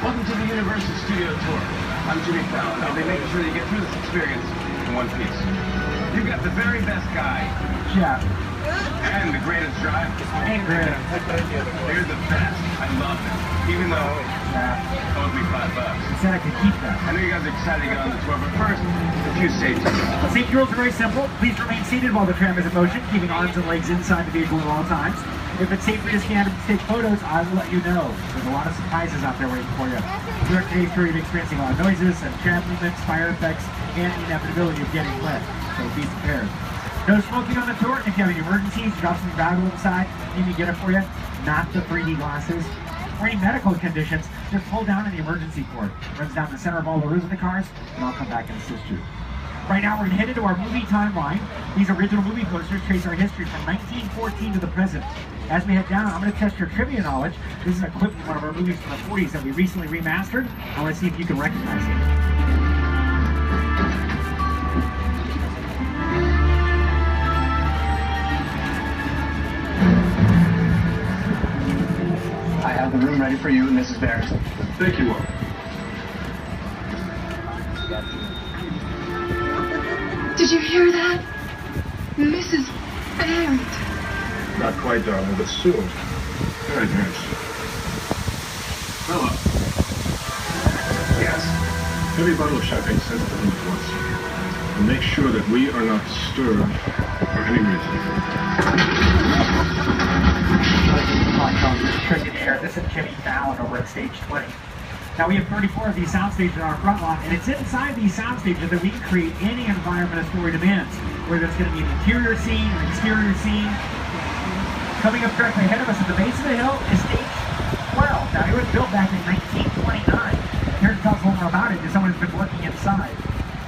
Welcome to the Universal Studio Tour. I'm Jimmy Fallon. I'll be making sure that you get through this experience in one piece. You've got the very best guy. Yeah. And the greatest driver. Ain't great. They're the best. I love them. Even though it owes me $5. He said I could keep that. I know you guys are excited to get on the tour, but first, a few safety rules. The safety rules are very simple. Please remain seated while the tram is in motion, keeping arms and legs inside the vehicle at all times. If it's safe for you to scan and take photos, I will let you know. There's a lot of surprises out there waiting for you. Throughout today's tour, you'll be experiencing a lot of noises and tram movements, fire effects, and the inevitability of getting wet. So be prepared. No smoking on the tour. If you have any emergencies, drop something valuable inside. Need me to get it for you. Not the 3D glasses. For any medical conditions, just pull down in the emergency cord. It runs down the center of all the rows of the cars, and I'll come back and assist you. Right now, we're going to head into our movie timeline. These original movie posters trace our history from 1914 to the present. As we head down, I'm going to test your trivia knowledge. This is a clip from one of our movies from the 40s that we recently remastered. I want to see if you can recognize it. I have the room ready for you, Mrs. Barrett. Thank you, Will. Did you hear that? Mrs. Barrett. Not quite, darling, but soon. All right, nurse. Hello. Yes. Every bottle of champagne sent to the room at once. And make sure that we are not disturbed for any reason. This is Jimmy Fallon over at Stage 20. Now we have 34 of these sound stages in our front lot, and it's inside these sound stages that we can create any environment a story demands, whether it's going to be an interior scene, an exterior scene. Coming up directly ahead of us at the base of the hill is Stage 12. Now it was built back in 1929. Here to tell us a little more about it is someone who's been working inside.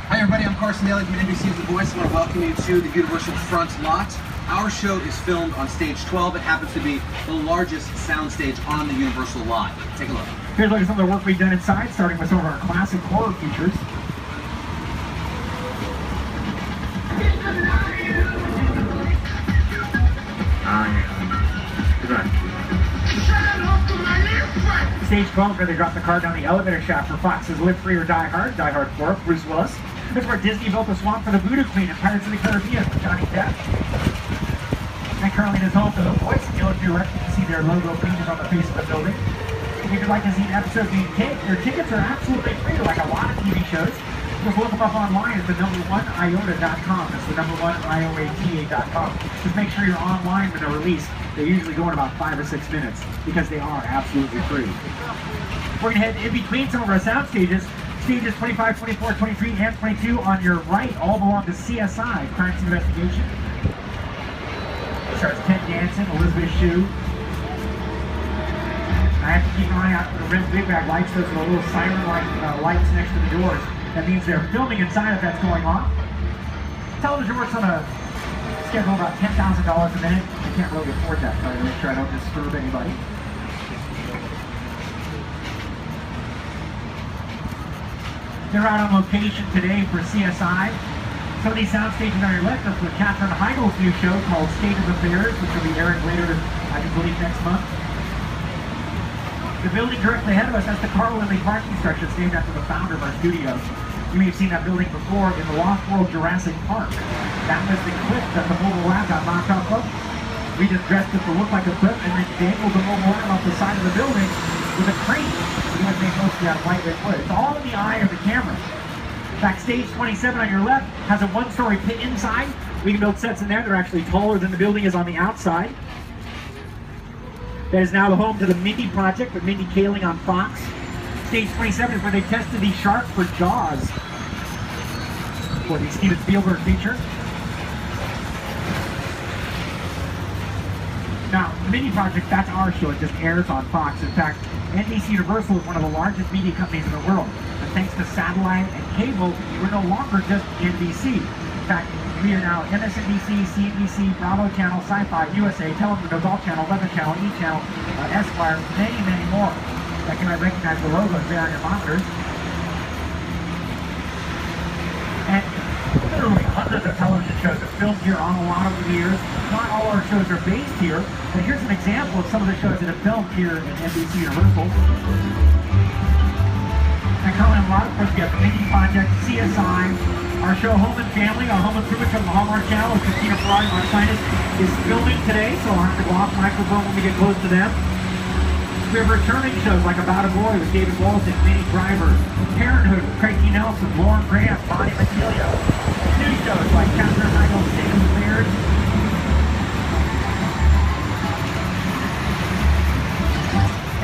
Hi everybody, I'm Carson Daly from NBC's The Voice. I want to welcome you to the Universal Front Lot. Our show is filmed on Stage 12. It happens to be the largest soundstage on the Universal lot. Take a look. Here's a look at some of the work we've done inside, starting with some of our classic horror features. Stage 12 is where they drop the car down the elevator shaft for Fox's Live Free or Die Hard, Die Hard 4, Bruce Willis. That's where Disney built a swamp for the Voodoo Queen in Pirates of the Caribbean with Johnny Depp. And currently it is home to The Voice. If you look to your left, you can see their logo painted on the face of the building. If you'd like to see an episode being taped, their tickets are absolutely free, like a lot of TV shows. Just look them up online at the #1iota.com. That's the #1iota.com. Just make sure you're online when they're released. They usually go in about 5 or 6 minutes because they are absolutely free. We're going to head in between some of our sound stages. Stages 25, 24, 23, and 22 on your right all belong to CSI, Crimes Investigation. It stars Ted Danson, Elizabeth Shue. I have to keep an eye out for the red big bag lights. Those are the little siren-like lights next to the doors. That means they're filming inside if that's going on. Television works on a schedule about $10,000 a minute. I can't really afford that, so I make sure I don't disturb anybody. They're out on location today for CSI. Some of these sound stages on your left are for Katherine Heigl's new show called State of Affairs, which will be airing later, I believe, next month. The building directly ahead of us, that's the Carl Lindley parking structure. It's named after the founder of our studio. You may have seen that building before in the Lost World Jurassic Park. That was the cliff that the mobile lab got knocked off of. We just dressed it to look like a cliff and then dangled the mobile lab off the side of the building with a crane. So you have to make mostly out of lightweight wood. It's all in the eye of the camera. In fact, Stage 27 on your left has a one-story pit inside. We can build sets in there. They're actually taller than the building is on the outside. That is now the home to the Mindy Project with Mindy Kaling on Fox. Stage 27 is where they tested the shark for Jaws for the Steven Spielberg feature. Now, the Mindy Project, that's our show. It just airs on Fox. In fact, NBC Universal is one of the largest media companies in the world. And thanks to satellite and cable, we're no longer just NBC. In fact, we are now MSNBC, CNBC, Bravo Channel, Sci-Fi, USA, Telemundo, Golf Channel, Weather Channel, E! Channel, Esquire, many, many more. That can I recognize the logos there on your monitors. And literally hundreds of television shows are filmed here on a lot of the years. Not all our shows are based here, but here's an example of some of the shows that have filmed here at NBC Universal. currently on a lot. Of course, we have the Mini Project, CSI, our show Home and Family, our home improvement from the Hallmark Channel, with Christina Ferrari, our scientist, is filming today, so I'll have to go off microphone when we get close to them. We have returning shows like About a Boy with David Walton, Minnie Driver, Parenthood with Craig T. Nelson, Lauren Grant, Bonnie Matilio, new shows like Catherine Heigl's State of Affairs.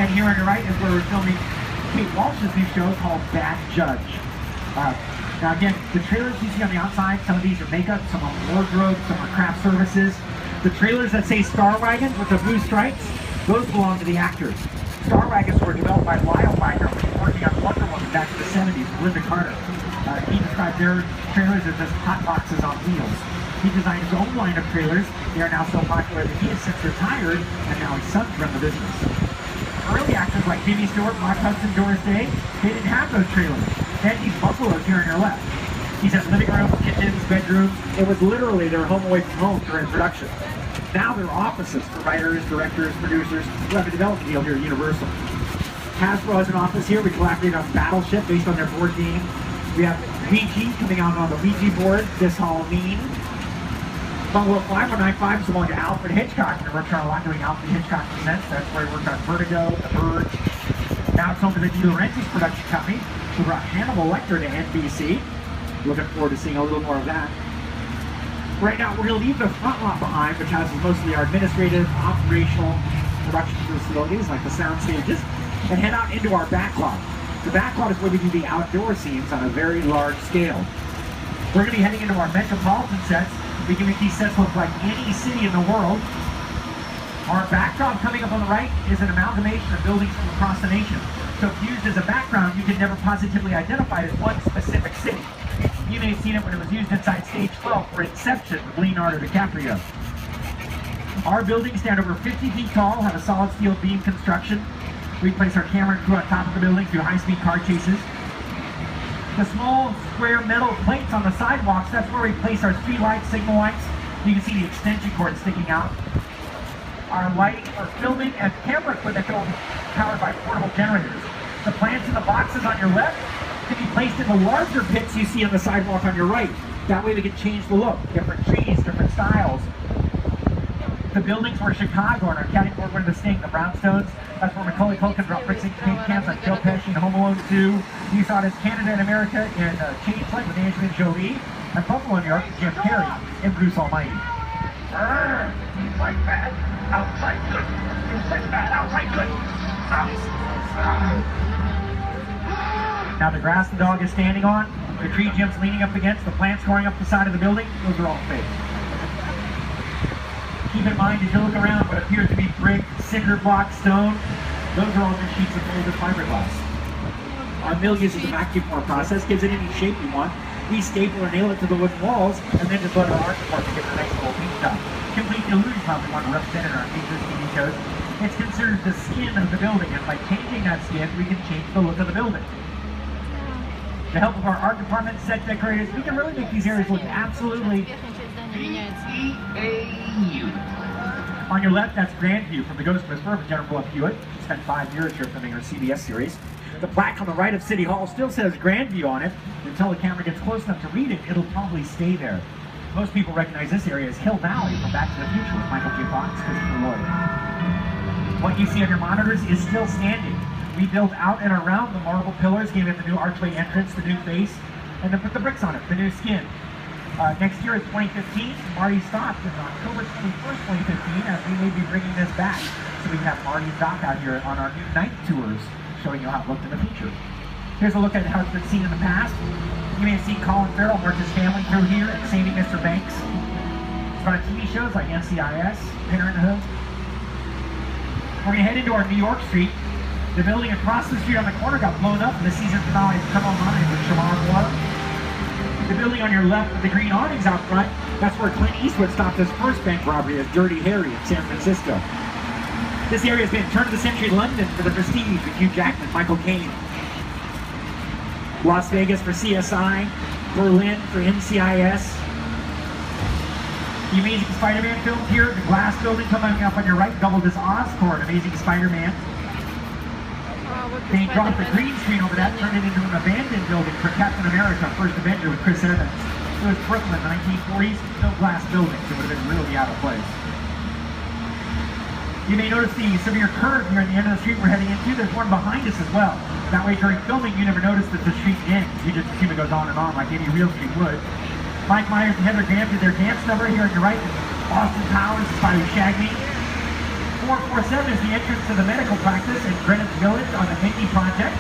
And here on your right is where we're filming Kate Walsh's new show called Bad Judge. Now again, the trailers you see on the outside, some of these are makeup, some are wardrobe, some are craft services. The trailers that say Star Wagon with the blue stripes, those belong to the actors. Star Wagons were developed by Lyle Wagner when he was working on Wonder Woman back in the 70s with Linda Carter. He described their trailers as just hot boxes on wheels. He designed his own line of trailers. They are now so popular that he has since retired, and now his sons run the business. Early actors like Jimmy Stewart, Mark Hudson, Doris Day, they didn't have those trailers. They had these buffaloes here on your left. These had living rooms, kitchens, bedrooms. It was literally their home away from home during production. Now they're offices for writers, directors, producers who have a development deal here at Universal. Hasbro has an office here. We collaborated on Battleship based on their board game. We have Ouija coming out on the Ouija board this Halloween. Bungalow 5195 is belong to Alfred Hitchcock. We worked on a lot doing Alfred Hitchcock presents. That's where he worked on Vertigo, The Verge. Now it's home to the De Laurentiis production company, who brought Hannibal Lecter to NBC. Looking forward to seeing a little more of that. Right now, we're going to leave the front lot behind, which houses mostly our administrative, operational production facilities, like the sound stages, and head out into our back lot. The back lot is where we do the outdoor scenes on a very large scale. We're going to be heading into our metropolitan sets. We can make these sets look like any city in the world. Our backdrop coming up on the right is an amalgamation of buildings from across the nation. So if used as a background, you can never positively identify it as one specific city. You may have seen it when it was used inside Stage 12 for Inception with Leonardo DiCaprio. Our buildings stand over 50 feet tall, have a solid steel beam construction. We place our camera crew on top of the buildings, do high-speed car chases. The small square metal plates on the sidewalks, that's where we place our street lights, signal lights. You can see the extension cord sticking out. Our lighting for filming and camera equipment are powered by portable generators. The plants in the boxes on your left can be placed in the larger pits you see on the sidewalk on your right. That way we can change the look. Different trees, different styles. The buildings were Chicago and our county board winner The Sting, the Brownstones. That's where Macaulay Culkin dropped bricks and paint cans like Joe Pesci in Home Alone 2. You saw it as Canada and America in Change Flight with Angelina Jolie. And Buffalo, New York, Jim Carrey in Bruce Almighty. Inside bad, outside good. Inside bad, outside good. Now the grass the dog is standing on, the tree Jim's leaning up against, the plants growing up the side of the building, those are all fake. Keep in mind, as you look around, what appears to be brick, cinder block, stone, those are all just sheets of molded fiberglass. Our mill uses the vacuum form process, gives it any shape you want. We staple or nail it to the wooden walls, and then just let our art department get the nice little paint job. Complete illusion how we want to represent in our features TV shows. It's considered the skin of the building, and by changing that skin, we can change the look of the building. With the help of our art department, set decorators, we can really make these areas look absolutely On your left, that's Grandview from The Ghost Whisperer with Jennifer Love Hewitt. She spent 5 years here filming her CBS series. The plaque on the right of City Hall still says Grandview on it. Until the camera gets close enough to read it, it'll probably stay there. Most people recognize this area as Hill Valley from Back to the Future with Michael J. Fox, Christopher Lloyd. What you see on your monitors is still standing. We built out and around the marble pillars, gave it the new archway entrance, the new face, and then put the bricks on it, the new skin. Next year is 2015. Marty stopped on October 21st, 2015, as we may be bringing this back. So we can have Marty and Doc out here on our new night tours, showing you how it looked in the future. Here's a look at how it's been seen in the past. You may have seen Colin Farrell work his family through here at Saving Mr. Banks. It's on TV shows like NCIS, Parenthood. We're going to head into our New York Street. The building across the street on the corner got blown up, and the season finale has come online with Shamar Moore. The building on your left with the green awnings out front, that's where Clint Eastwood stopped his first bank robbery as Dirty Harry in San Francisco. This area has been turn-of-the-century London for The Prestige with Hugh Jackman, Michael Caine. Las Vegas for CSI, Berlin for NCIS. The Amazing Spider-Man filmed here, the glass building coming up on your right, doubled as Oscorp, Amazing Spider-Man. They dropped the green screen over that, turned it into an abandoned building for Captain America, First Avenger with Chris Evans. It was Brooklyn, 1940s, no glass buildings. It would have been really out of place. You may notice the severe curve here at the end of the street we're heading into. There's one behind us as well. That way during filming you never notice that the street ends. You just assume it goes on and on like any real street would. Mike Myers and Heather Graham did their dance number here on your right. Austin Powers is by Shaggy. 447 is the entrance to the medical practice in Greenwich Village on the Mindy Project.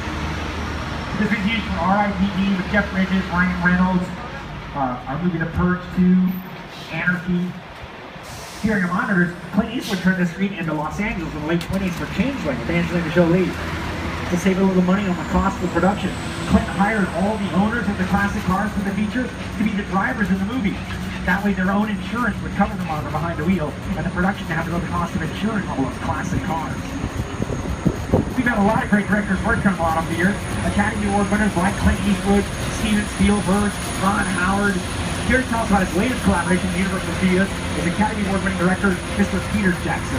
This was used for R.I.P.D. with Jeff Bridges, Ryan Reynolds, our movie The Purge 2, Anarchy. Here on your monitors, Clint Eastwood turned the street into Los Angeles in the late 20s for Changeling with Angelina Jolie. To save a little money on the cost of production, Clinton hired all the owners of the classic cars for the feature to be the drivers in the movie. That way their own insurance would cover them while they're behind the wheel, and the production to have to go the cost of insuring all those classic cars. We've had a lot of great directors working on a lot over the years. Academy Award winners like Clint Eastwood, Steven Spielberg, Ron Howard. Here to tell us about his latest collaboration with Universal Studios is Academy Award winning director, Mr. Peter Jackson.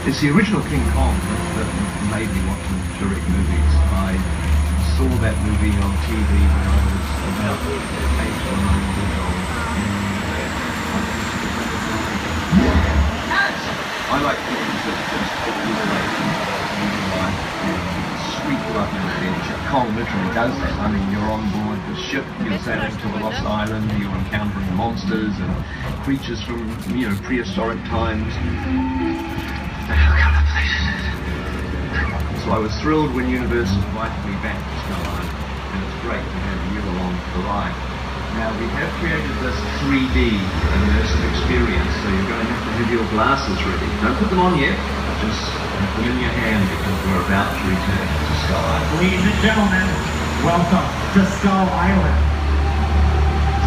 It's the original King Kong that made me want to direct movies. I saw that movie on TV when I was about 8 or 9 years old. I like films that just take you away from human life and sweep you up an adventure. Kong literally does that. I mean, you're on board the ship, you're sailing to a lost island, you're encountering monsters and creatures from, prehistoric times. How kind of place is it? So I was thrilled when Universal invited me back to Skull Island, and it's great to have you along for the ride. Now, we have created this 3D immersive experience, so you're going to have your glasses ready. Don't put them on yet, just have them in your hand because we're about to return to Skull Island. Ladies and gentlemen, welcome to Skull Island.